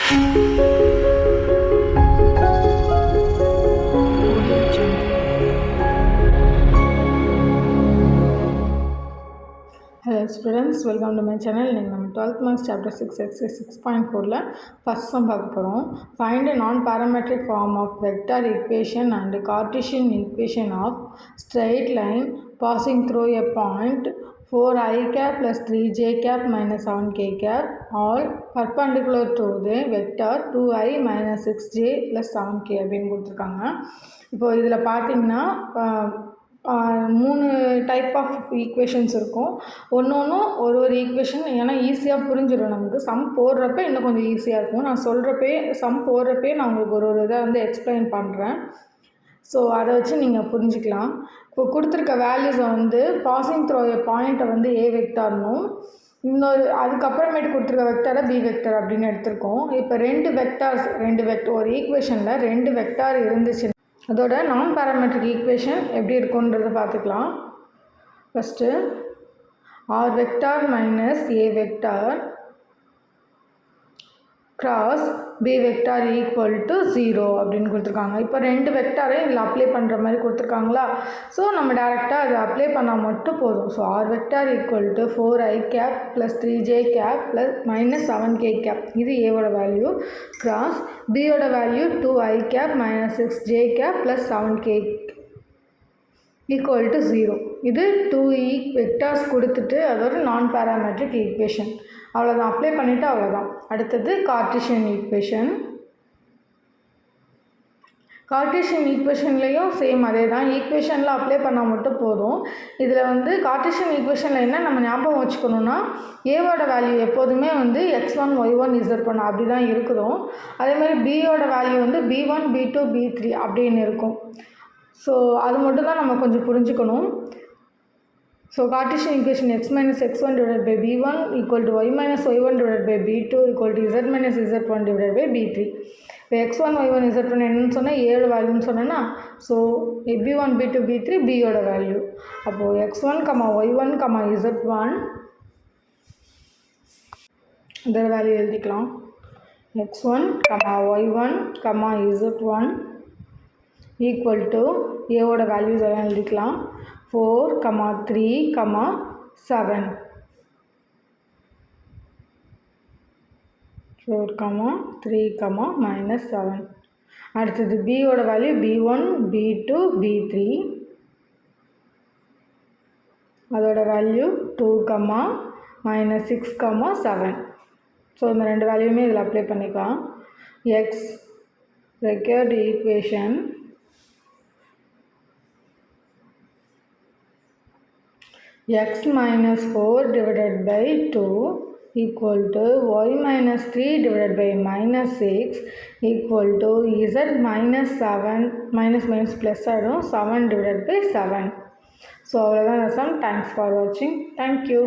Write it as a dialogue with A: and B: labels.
A: Hello students, welcome to my channel. இன்னைக்கு நம்ம 12th Maths Chapter 6 Exercise 6.4ல first sum பார்க்க போகிறோம். Find a non-parametric form of vector equation and Cartesian equation of straight line passing through a point 4i cap plus 3j cap minus 7k cap all perpendicular to the vector 2i minus 6j plus 7k அப்படின்னு கொடுத்துருக்காங்க. இப்போ இதில் பார்த்தீங்கன்னா 3 type of equations இருக்கும். ஒன்று ஒரு equation ஏன்னா ஈஸியாக புரிஞ்சிடும் நமக்கு. சம் போடுறப்ப இன்னும் கொஞ்சம் ஈஸியாக இருக்கும். நான் சொல்கிறப்பே சம் போடுறப்பே நான் உங்களுக்கு ஒரு இதை வந்து எக்ஸ்பிளைன் பண்ணுறேன். ஸோ அதை வச்சு நீங்கள் புரிஞ்சுக்கலாம். இப்போ கொடுத்துருக்க வேல்யூஸை வந்து பாசிங் த்ரோ பாயிண்ட்டை வந்து ஏ வெக்டார்னும் இன்னொரு அதுக்கப்புறமேட்டு கொடுத்துருக்க வெக்டாரை பி வெக்டார் அப்படின்னு எடுத்திருக்கோம். இப்போ ரெண்டு வெக்டார் ஒரு ஈக்குவேஷனில் 2 வெக்டார் இருந்துச்சு. அதோட நான் பேராமெட்ரிக் ஈக்குவேஷன் எப்படி இருக்குன்றதை பார்த்துக்கலாம். First r vector minus a vector cross b vector equal to 0 அப்படின்னு கொடுத்துருக்காங்க. இப்போ 2 வெக்டாரையும் இதில் அப்ளை பண்ணுற மாதிரி கொடுத்துருக்காங்களா. ஸோ நம்ம டேரெக்டாக அதை அப்ளை பண்ணால் மட்டும் போதும். So r vector equal to 4i cap plus 3j cap plus minus 7k cap, இது ஏவோட வேல்யூ. கிராஸ் பியோட value 2i cap minus 6j cap plus 7k equal to 0. இது 2 வெக்டார்ஸ் கொடுத்துட்டு அது ஒரு நான் பேராமெட்ரிக் ஈக்குவேஷன். அவ்வளோதான், அப்ளை பண்ணிவிட்டு அவ்வளோதான். அடுத்தது கார்ட்டீசியன் ஈக்குவேஷன். கார்ட்டீசியன் ஈக்குவேஷன்லேயும் சேம் அதே தான். ஈக்குவேஷனில் அப்ளை பண்ணால் மட்டும் போதும். இதில் வந்து கார்ட்டீசியன் ஈக்குவேஷனில் என்ன நம்ம ஞாபகம் வச்சுக்கணுன்னா, ஏவோட வேல்யூ எப்போதுமே வந்து x1 y1 z1 அப்படி தான் இருக்குதும். அதேமாதிரி பியோட வேல்யூ வந்து b1 b2 b3 அப்படின்னு இருக்கும். ஸோ அது மட்டும் தான் நம்ம கொஞ்சம் புரிஞ்சுக்கணும். So Cartesian equation x minus x1 divided by b1 equal to y minus y1 divided by b2 equal to z minus z1 divided by b3. இப்போ x1 y1 z1 என்னன்னு சொன்னால் ஏயோட வேல்யூன்னு சொன்னேன்னா, ஸோ b1 b2 b3 பியோட value. அப்போது x1 y1 z1 இதோட value எழுதிக்கலாம். x1 y1 z1 equal to ஏவோட values எல்லாம் எழுதிக்கலாம். 4, 3, 7. 4, 3, minus 7. அடுத்தது பியோட வேல்யூ b1 b2 b3 அதோட வேல்யூ 2, minus 6, 7. ஸோ இந்த 2 வேல்யூமே இதில் அப்ளை பண்ணிக்கலாம். X required equation x minus 4 divided by 2 equal to y minus 3 divided by minus 6 equal to z minus 7 minus plus 7 divided by 7. So, thanks for watching. Thank you.